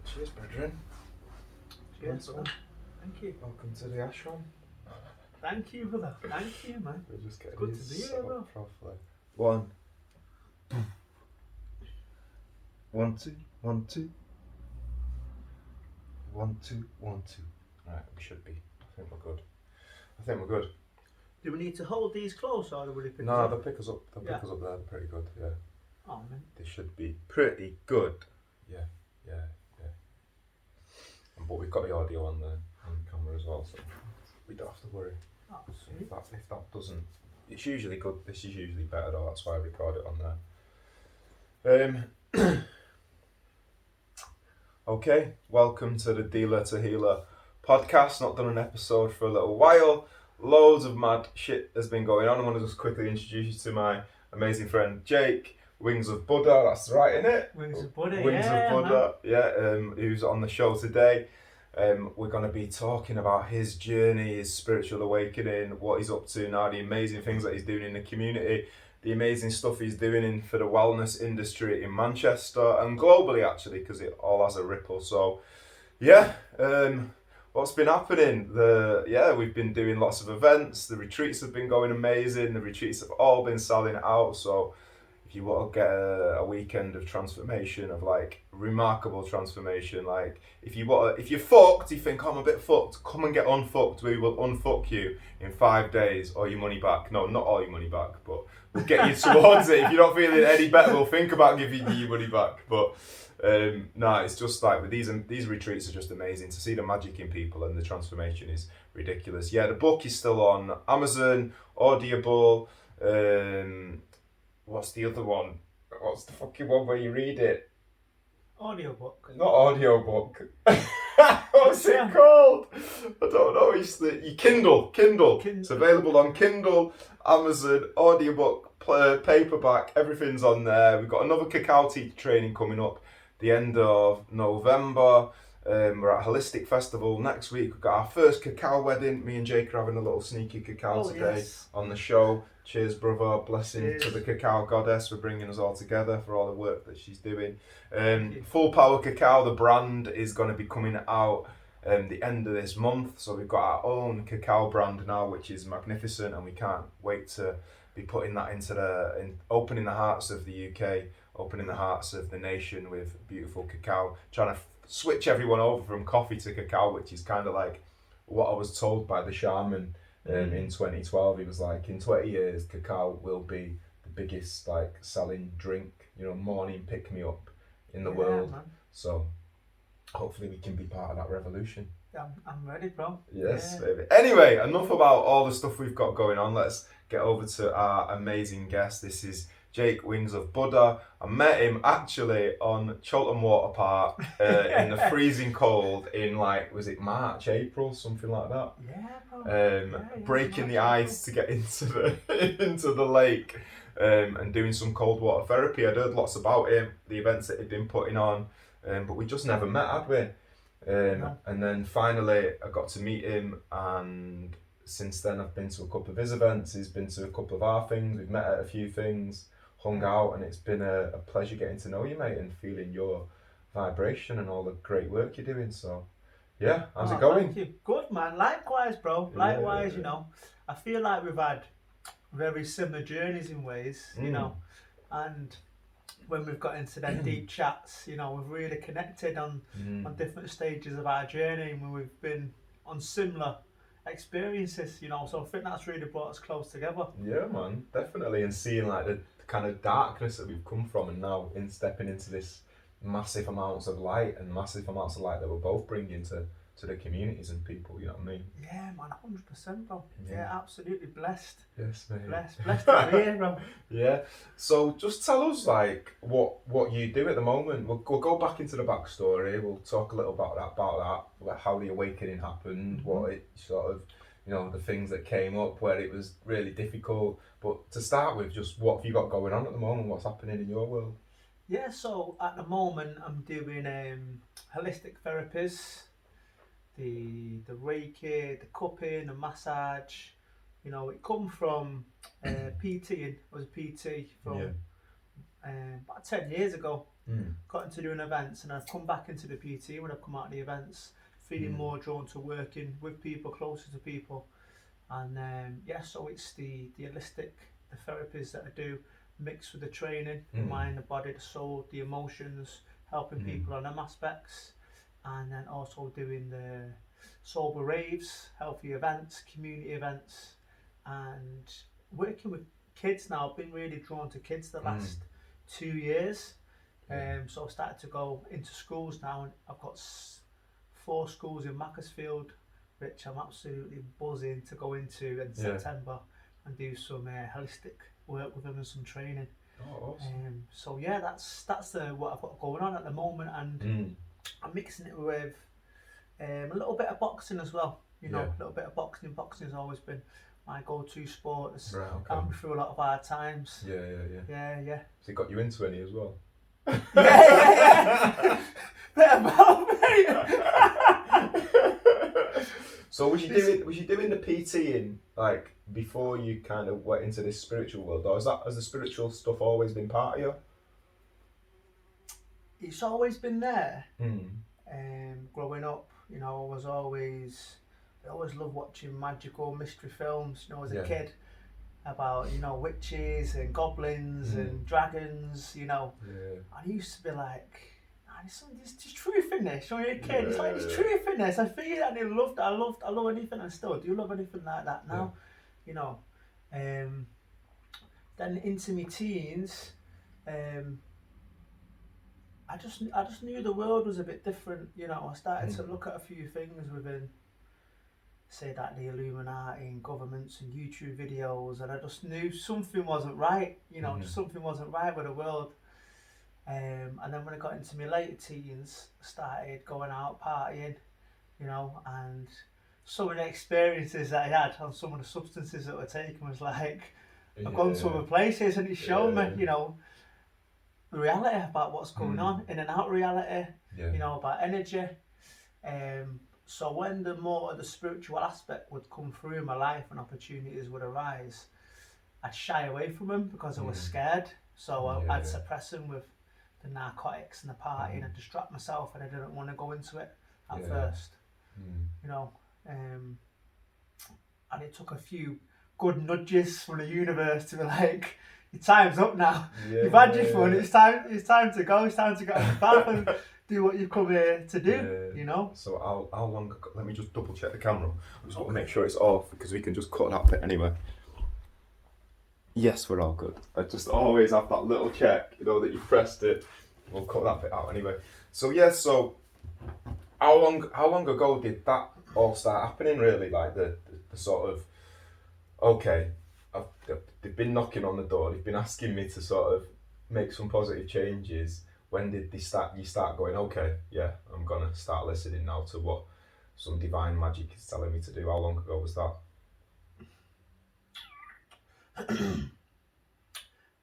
Cheers, brethren. Cheers, brother. Thank you. Welcome to the ashram. Thank you, brother. Thank you, man. We're just getting Good these to be set here, up bro. properly. 1, 1, 2, 1, 2. 1, 2, 1, 2. Right, we should be. I think we're good. Do we need to hold these close or do we pick No, us up? they'll pick us up. They'll pick us up there. They're pretty good. Yeah. Oh, man. They should be pretty good. Yeah. But we've got the audio on the camera as well, so we don't have to worry. Oh, sweet. If that doesn't, it's usually good. This is usually better though. That's why I record it on there. Okay, welcome to the Dealer to Healer podcast. Not done an episode for a little while. Loads of mad shit has been going on. I want to just quickly introduce you to my amazing friend Jake Wingsofbuddha. That's right, isn't it? Wingsofbuddha, Wingsofbuddha, yeah. Who's on the show today. We're going to be talking about his journey, his spiritual awakening, what he's up to now, the amazing things that he's doing in the community, the amazing stuff he's doing for the wellness industry in Manchester and globally actually, because it all has a ripple. So yeah, what's been happening? We've been doing lots of events. The retreats have been going amazing. The retreats have all been selling out. So if you want to get a weekend of transformation, of like remarkable transformation, like if you're fucked, you think, oh, I'm a bit fucked, come and get unfucked. We will unfuck you in 5 days or your money back. No, not all your money back, but we'll get you towards it. If you're not feeling any better, we'll think about giving you your money back. But it's just like with these retreats are just amazing to see the magic in people, and the transformation is ridiculous. Yeah, the book is still on Amazon, Audible. What's the other one? What's the fucking one where you read it? Audiobook. Not audiobook. What's it called? I don't know. It's your Kindle. It's available on Kindle, Amazon, audiobook, paperback. Everything's on there. We've got another Cacao teacher training coming up the end of November. We're at Holistic Festival next week. We've got our first cacao wedding. Me and Jake are having a little sneaky cacao today on the show. Cheers, brother. Blessing to the Cacao Goddess for bringing us all together for all the work that she's doing. Full Power Cacao, the brand, is going to be coming out the end of this month. So we've got our own cacao brand now, which is magnificent, and we can't wait to be putting that opening the hearts of the UK, opening the hearts of the nation with beautiful cacao, trying to switch everyone over from coffee to cacao, which is kind of like what I was told by the shaman in 2012. He was like, in 20 years, cacao will be the biggest like selling drink, morning pick me up in the world. Man. So hopefully we can be part of that revolution. I'm ready, bro. Yes, baby. Anyway, enough about all the stuff we've got going on. Let's get over to our amazing guest. This is Jake Wingsofbuddha. I met him actually on Cheltenham Water Park in the freezing cold in was it March, April, something like that? Yeah, bro. Breaking the ice to get into the lake and doing some cold water therapy. I'd heard lots about him, the events that he'd been putting on, but we just never met, had we? No. And then finally I got to meet him, and since then I've been to a couple of his events. He's been to a couple of our things. We've met at a few things, hung out, and it's been a pleasure getting to know you, mate, and feeling your vibration and all the great work you're doing. So yeah, how's it going? Thank you. Good, man. Likewise, bro. Likewise, I feel like we've had very similar journeys in ways, and when we've got into them deep chats, we've really connected on different stages of our journey, and we've been on similar experiences, so I think that's really brought us close together. Yeah, man, definitely. And seeing the kind of darkness that we've come from, and now stepping into this massive amounts of light that we're both bringing to the communities and people, you know what I mean? Yeah, man, 100%, bro. Yeah, absolutely blessed. Yes, mate. Blessed to be here, bro. Yeah. So just tell us what you do at the moment. We'll go back into the backstory. We'll talk a little about that, how the awakening happened, what it sort of, the things that came up where it was really difficult. But to start with, just what have you got going on at the moment? What's happening in your world? Yeah, so at the moment I'm doing holistic therapies, the Reiki, the cupping, the massage. It come from PTing. I was a PT from about 10 years ago. Got into doing events, and I've come back into the PT when I've come out of the events, feeling more drawn to working with people, closer to people. And so it's the holistic, the therapies that I do, mixed with the training, the mind, the body, the soul, the emotions, helping people on them aspects. And then also doing the sober raves, healthy events, community events, and working with kids now. I've been really drawn to kids the last 2 years. So I've started to go into schools now, and I've got 4 schools in Macclesfield, which I'm absolutely buzzing to go into in September and do some holistic work with them and some training. Oh, awesome. So yeah, that's what I've got going on at the moment, and I'm mixing it with a little bit of boxing as well. You know, a little bit of boxing. Boxing has always been my go-to sport. It's got me through a lot of hard times. Yeah. Has it got you into any as well? Yeah. Bit of both, mate. So was you doing the PT like before you kind of went into this spiritual world, or has the spiritual stuff always been part of you? It's always been there. Growing up, you know, I always loved watching magical mystery films. You know, as a kid, about, you know, witches and goblins and dragons. You know, and I used to be like, there's truth in this. When you're a kid, it's like there's truth in this. I feel it, and I love anything. I still do love anything like that now. You know, then into my teens, I just knew the world was a bit different. You know, I started to look at a few things within, say, that the illumin8te and governments and YouTube videos, and I just knew something wasn't right. You know, just something wasn't right with the world. And then when I got into my later teens, I started going out partying, you know, and some of the experiences that I had on some of the substances that were taken was like, I've gone to other places, and it showed me, you know, the reality about what's going on, in and out reality, you know, about energy. So when the more of the spiritual aspect would come through in my life and opportunities would arise, I'd shy away from them because I was scared. So I'd suppress them with the narcotics and the party, and I'd distract myself, and I didn't want to go into it at first. You know, and it took a few good nudges from the universe to be like, your time's up now. You've had your fun. It's time to go. It's time to get on the path and do what you've come here to do. You know. So how long? Let me just double check the camera. I just want to make sure it's off, because we can just cut that bit anyway. Yes, we're all good. I just always have that little check, you know, that you pressed it. We'll cut that bit out anyway. So so how long ago did that all start happening? Really, like the sort of, okay, they've been knocking on the door. They've been asking me to sort of make some positive changes. When did you start going, okay, yeah, I'm gonna start listening now to what some divine magic is telling me to do? How long ago was that?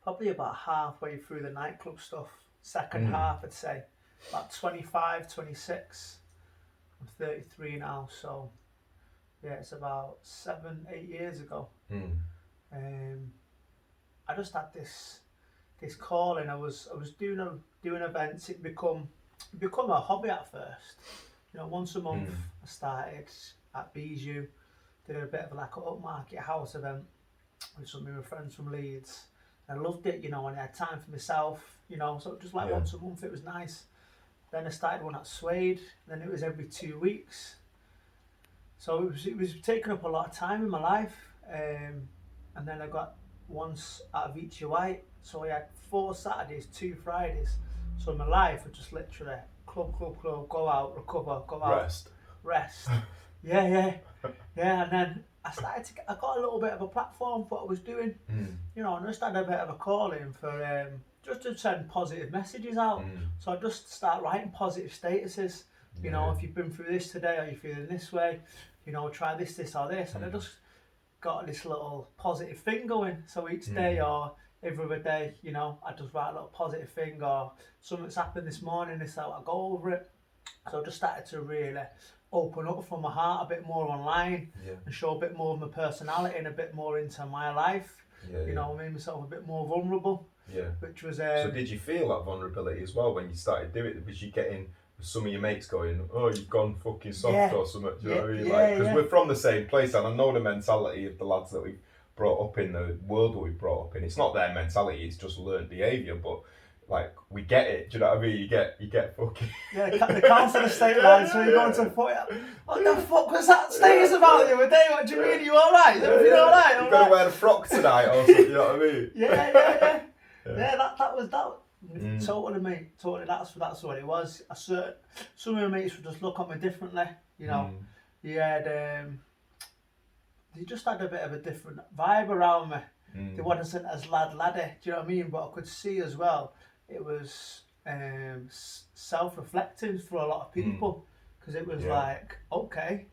Probably about halfway through the nightclub stuff. Second half, I'd say. About 25, 26. I'm 33 now, so yeah, it's about 7-8 years ago. I just had this calling. I was doing events. It become a hobby at first. You know, once a month I started at Bijou, did a bit of like an upmarket house event with some of my friends from Leeds. I loved it, you know, and I had time for myself, you know, so just like once a month, it was nice. Then I started one at Suede, then it was every 2 weeks. So it was taking up a lot of time in my life. And then I got once at Avicii White, so I had 4 Saturdays, 2 Fridays. So my life was just literally club, go out, recover, go out, rest. Yeah, and then I got a little bit of a platform for what I was doing, you know, and I just had a bit of a calling for just to send positive messages out. So I just start writing positive statuses, you know, if you've been through this today, or you're feeling this way, you know, try this or this, and I just got this little positive thing going. So each day or every other day, you know, I just write a little positive thing, or something's happened this morning, this out, I go over it. So I just started to really open up from my heart a bit more online and show a bit more of my personality and a bit more into my life. You know, I made myself a bit more vulnerable. Yeah. Which was. So did you feel that vulnerability as well when you started doing it? Was you getting some of your mates going, "Oh, you've gone fucking soft," or something? Do you know what I mean? Because we're from the same place, and I know the mentality of the lads that we've brought up in, the world that we've brought up in. It's not their mentality; it's just learned behaviour. But like, we get it. Do you know what I mean? You get fucking. Yeah, the council estate lines. So you're going to foot. What the fuck was that status about the other day? What do you mean? You all right? Everything all right? You've got to wear a frock tonight, or something. You know what I mean? Yeah. That was that. Totally, mate. Totally. That's what it was. Some of my mates would just look at me differently. You know, they just had a bit of a different vibe around me. They wasn't as laddie. Do you know what I mean? But I could see as well, it was self-reflecting for a lot of people, because it was like, okay,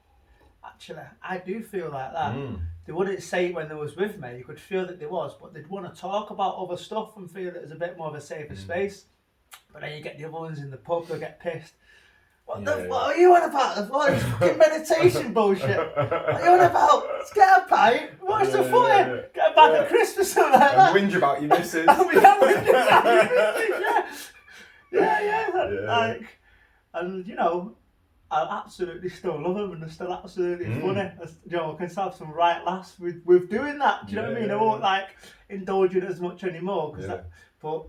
actually, I do feel like that. They wouldn't say it when they was with me. You could feel that they was, but they'd want to talk about other stuff and feel that it's a bit more of a safer space. But then you get the other ones in the pub, they'll get pissed. What are you on about? What is fucking meditation bullshit? What are you on about? Let's get a pint. What's the footy? Get a bag of crisps or something like that. And whinge about your missus. Like, and you know, I absolutely still love them, and they're still absolutely funny. You know, I can have some right laughs with doing that. Do you know what I mean? I won't like indulge in it as much anymore, but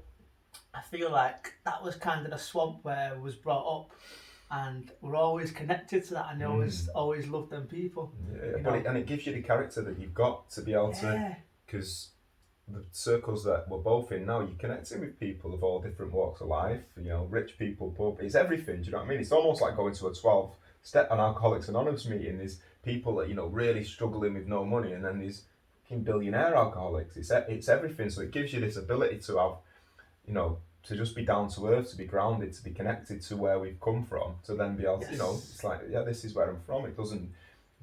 I feel like that was kind of the swamp where I was brought up, and we're always connected to that, and I always loved them people. And it gives you the character that you've got to be able to, because the circles that we're both in now, you're connecting with people of all different walks of life, you know, rich people, poor, it's everything, do you know what I mean? It's almost like going to a 12-step on Alcoholics Anonymous meeting. There's people that, you know, really struggling with no money, and then there's fucking billionaire alcoholics. It's everything, so it gives you this ability to have, you know, to just be down to earth, to be grounded, to be connected to where we've come from, to then be able to, you know, it's like, yeah, this is where I'm from. It doesn't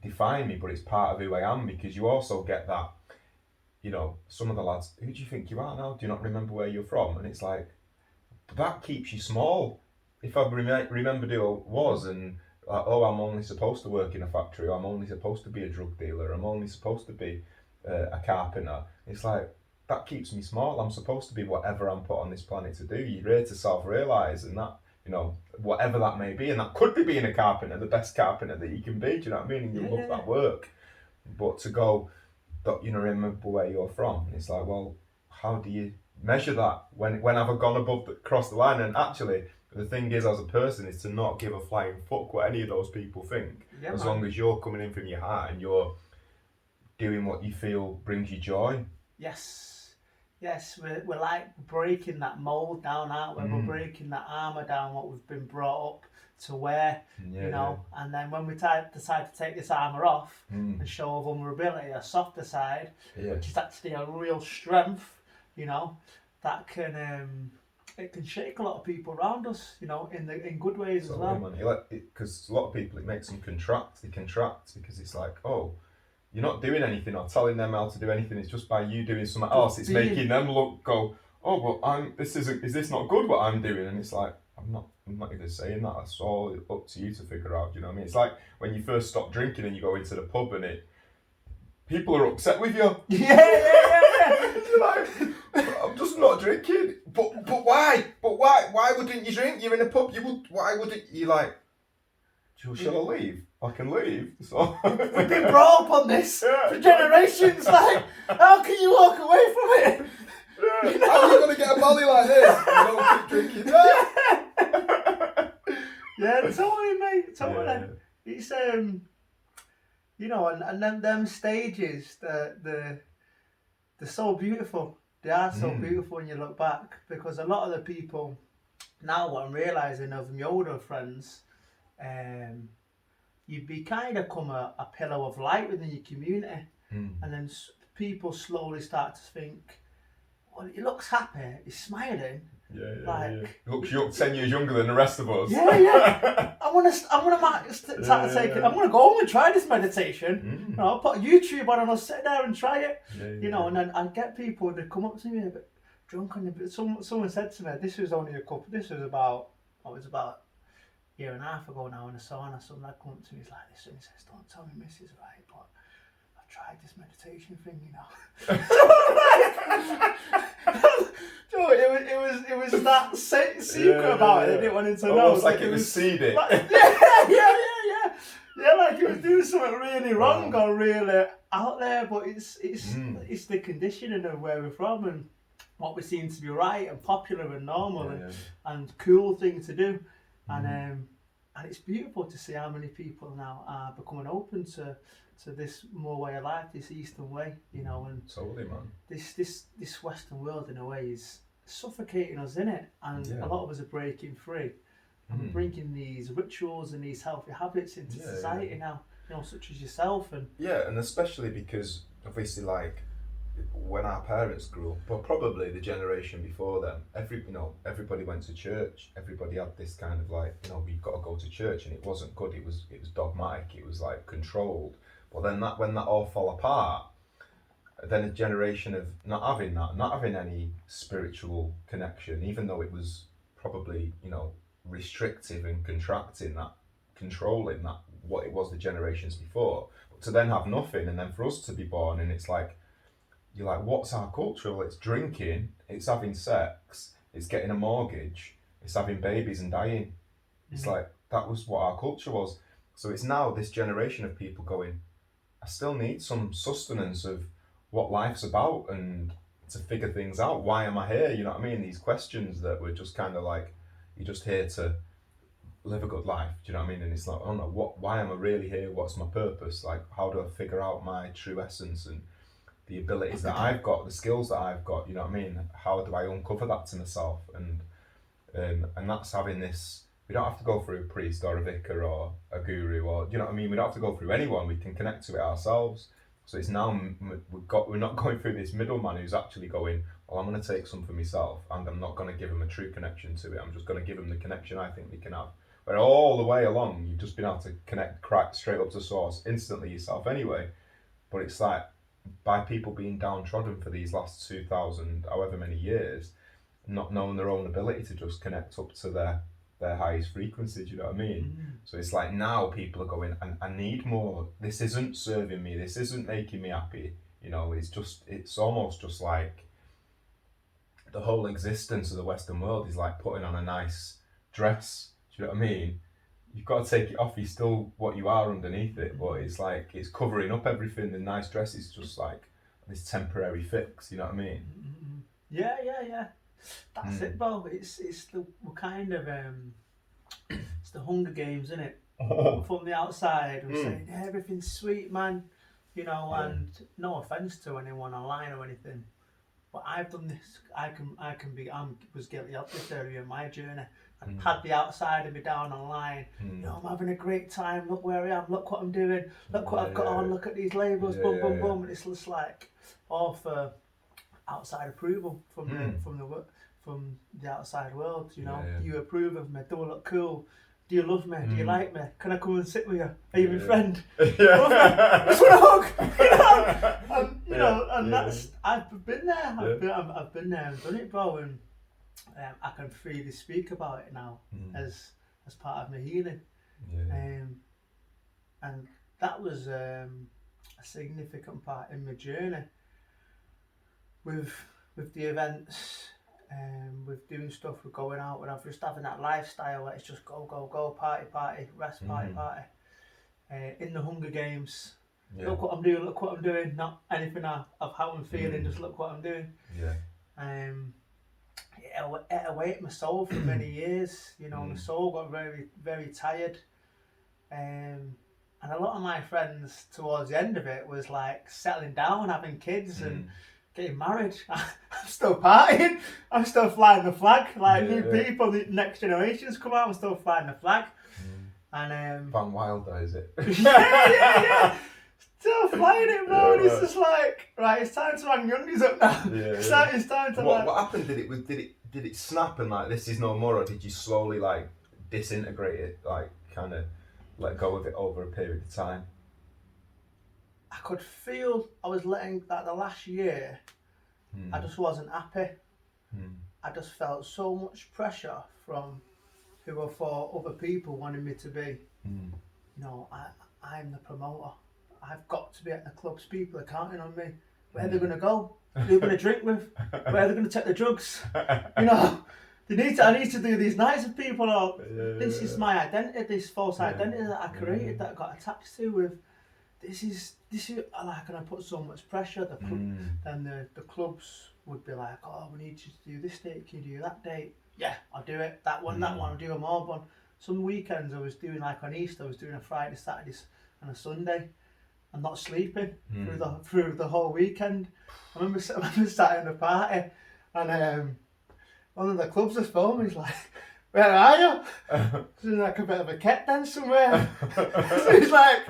define me, but it's part of who I am, because you also get that, you know, some of the lads, who do you think you are now? Do you not remember where you're from? And it's like, that keeps you small. If I remembered who I was, and like, oh, I'm only supposed to work in a factory, or I'm only supposed to be a drug dealer, I'm only supposed to be a carpenter, it's like, that keeps me small. I'm supposed to be whatever I'm put on this planet to do. You're here to self-realise, and that, you know, whatever that may be, and that could be being a carpenter, the best carpenter that you can be, do you know what I mean? And you love that work. But to go, you know, remember where you're from, it's like, well, how do you measure that? When have I gone across the line? And actually, the thing is, as a person, is to not give a flying fuck what any of those people think, as long as you're coming in from your heart and you're doing what you feel brings you joy. Yes, we're like breaking that mould down, aren't we? We're breaking that armour down, what we've been brought up to wear, you know. And then when we decide to take this armour off and show a vulnerability, a softer side, which is actually a real strength, you know, that can it can shake a lot of people around us, you know, in good ways as well. Because a lot of people, it makes them contract. They contract because it's like, oh, you're not doing anything or telling them how to do anything. It's just by you doing something else. It's making them go, oh, but is this not good what I'm doing? And it's like, I'm not even saying that. It's all up to you to figure out. Do you know what I mean? It's like when you first stop drinking and you go into the pub and people are upset with you. Yeah. You're like, I'm just not drinking. But why? Why wouldn't you drink? You're in a pub. Why wouldn't you, like? Shall I leave? I can leave. So we've been brought up on this for generations. Like, how can you walk away from it? You know? How are you going to get a body like this? You don't keep drinking that. Totally, mate. Totally. It's you know, and then them stages, they're so beautiful. They are so beautiful when you look back, because a lot of the people now, what I'm realising of my older friends, you kind of become a pillar of light within your community, and then people slowly start to think, well, he looks happy, he's smiling. He looks 10 years younger than the rest of us. I'm gonna start taking. I'm gonna go home and try this meditation. You know, I'll put YouTube on and I'll sit there and try it. You know, and then I get people to come up to me a bit drunk, and someone said to me, this was about a year and a half ago now in a sauna. Some lad come up to me, he's like, this, and he says, don't tell me Mrs. right, but I've tried this meditation thing, you know. So it was that secret about it. I didn't want him to know. Almost like it was seeded. Like, yeah. Yeah, like he was doing something really wrong or really out there, but it's the conditioning of where we're from and what we seem to be right and popular and normal and cool thing to do. And it's beautiful to see how many people now are becoming open to this more way of life, this Eastern way, you know, and totally, man. This Western world in a way is suffocating us, in it, and a lot of us are breaking free and bringing these rituals and these healthy habits into society now, you know, such as yourself. And and especially because obviously, like, when our parents grew up, but probably the generation before them, everybody went to church. Everybody had this kind of like, you know, you've got to go to church, and it wasn't good. It was dogmatic. It was like controlled. But then when that all fell apart, then a generation of not having any spiritual connection, even though it was probably, you know, restrictive and contracting, that controlling that what it was the generations before. But to then have nothing, and then for us to be born, and it's like, you're like, what's our culture? Well, it's drinking, it's having sex, it's getting a mortgage, it's having babies and dying. It's like, that was what our culture was. So it's now this generation of people going, I still need some sustenance of what life's about and to figure things out. Why am I here? You know what I mean? These questions that were just kind of like, you're just here to live a good life. Do you know what I mean? And it's like, oh no, why am I really here? What's my purpose? Like, how do I figure out my true essence and the abilities that I've got, the skills that I've got? You know what I mean? How do I uncover that to myself? And that's having this. We don't have to go through a priest or a vicar or a guru, or, you know what I mean? We don't have to go through anyone. We can connect to it ourselves. So it's now we're not going through this middleman who's actually going, well, I'm going to take some for myself, and I'm not going to give him a true connection to it. I'm just going to give him the connection I think we can have. But all the way along, you've just been able to crack straight up to source instantly yourself anyway. But it's like, by people being downtrodden for these last 2,000, however many years, not knowing their own ability to just connect up to their highest frequency, do you know what I mean? So it's like, now people are going, I need more. This isn't serving me. This isn't making me happy. You know, it's almost just like the whole existence of the Western world is like putting on a nice dress. Do you know what I mean? You've got to take it off. You're still what you are underneath it, but it's like, it's covering up everything. The nice dress is just like this temporary fix. You know what I mean? Yeah. That's it, bro. It's the kind of it's the Hunger Games, isn't it? From the outside, we're saying everything's sweet, man. You know, and no offense to anyone online or anything, but I've done this. I was guilty of this area in my journey. I had the outside of me down online. You know, I'm having a great time. Look where I am. Look what I'm doing. Look what I've got on. Look at these labels. Boom. And it's just like all for outside approval from the outside world. You know, do you approve of me? Do I look cool? Do you love me? Do you like me? Can I come and sit with you? Are you my friend? Love me? I just want a hug. You know, and that's, I've been there. I've been there and done it, bro. And I can freely speak about it now as part of my healing. And that was a significant part in my journey with the events, with doing stuff, with going out, and I'm just having that lifestyle where it's just go, party, rest, party. In the Hunger Games, look what I'm doing, not anything of how I'm feeling, just look what I'm doing. It ate away at my soul for many years. You know, my soul got very, very tired. And a lot of my friends towards the end of it was like settling down, having kids and getting married. I'm still partying. I'm still flying the flag. Like new people, the next generations come out, I'm still flying the flag. And Van Wilder, is it? yeah. Still flying it, bro. And it's just like, right, it's time to hang youngies up now. It's time to what happened? Did it snap and like, this is no more, or did you slowly like disintegrate it, like kind of let go of it over a period of time? I could feel I was letting that the last year, I just wasn't happy. I just felt so much pressure from who I thought other people wanted me to be. You know, I'm the promoter. I've got to be at the clubs. People are counting on me. Where are they going to go? Who are they going to drink with? Where are they going to take the drugs? You know, I need to do these nights with people. Or this is my identity, this false identity that I created, that I got attached to with. This is like, and I put so much pressure. Then the clubs would be like, oh, we need you to do this date. Can you do that date? Yeah, I'll do it. That one, I'll do them all. But some weekends I was doing, like on Easter, I was doing a Friday, Saturday, and a Sunday. I'm not sleeping through the whole weekend. I remember sat in a party, and one of the clubs was filming. He's like, "Where are you?" It's like a bit of a cat dance somewhere. So he's like,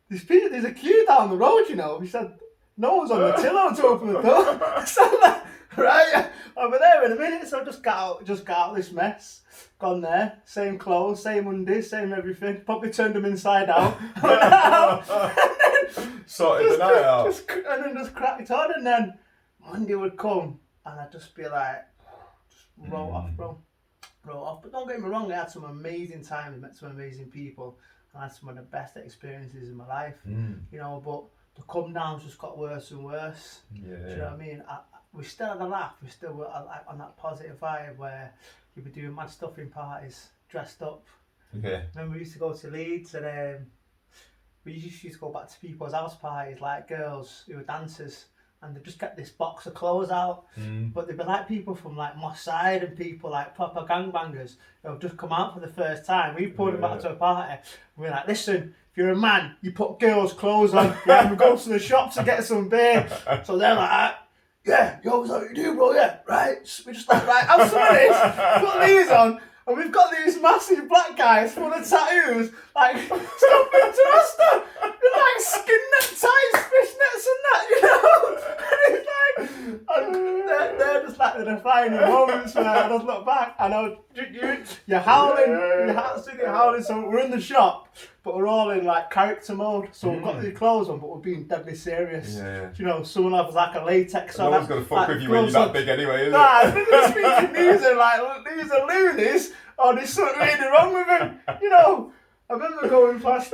"There's a queue down the road, you know." He said, "No one's on the till to open the door." So I'm like, right, I'll be there in a minute. So I just got out this mess. Gone there, same clothes, same undies, same everything. Probably turned them inside out. Sorted the night out. And then just cracked on, and then Monday would come, and I'd just be like, just roll off, bro. Roll off. But don't get me wrong, I had some amazing times, met some amazing people, and I had some of the best experiences in my life. You know, but the come downs just got worse and worse. Yeah. Do you know what I mean? We still had a laugh. We still were on that positive vibe where you'd be doing mad stuff in parties, dressed up. Okay. Then we used to go to Leeds, and we used to go back to people's house parties, like girls who were dancers, and they just get this box of clothes out. But they'd be like people from like Moss Side and people like proper gangbangers who have just come out for the first time. We pulled them back to a party, and we're like, listen, if you're a man, you put girls' clothes on, and we go to the shop to get some beer. So they're like, yeah, yo, what's what you do, bro? Yeah, right. We're just like, right, have some of this, put these on, and we've got these massive black guys full of tattoos, like stuff into Rasta, like skin neckties, fishnets and that, you know. And it's like, and they're just like the defining moments where I just look back and you're howling, you're absolutely howling. So we're in the shop, but we're all in like character mode. So we've got these clothes on, but we're being deadly serious. Yeah. You know, someone has like a latex on. No one's gonna fuck with you when you're that big anyway, is it? Nah, they're speaking, these are loonies, or there's something really wrong with them. You know, I remember going past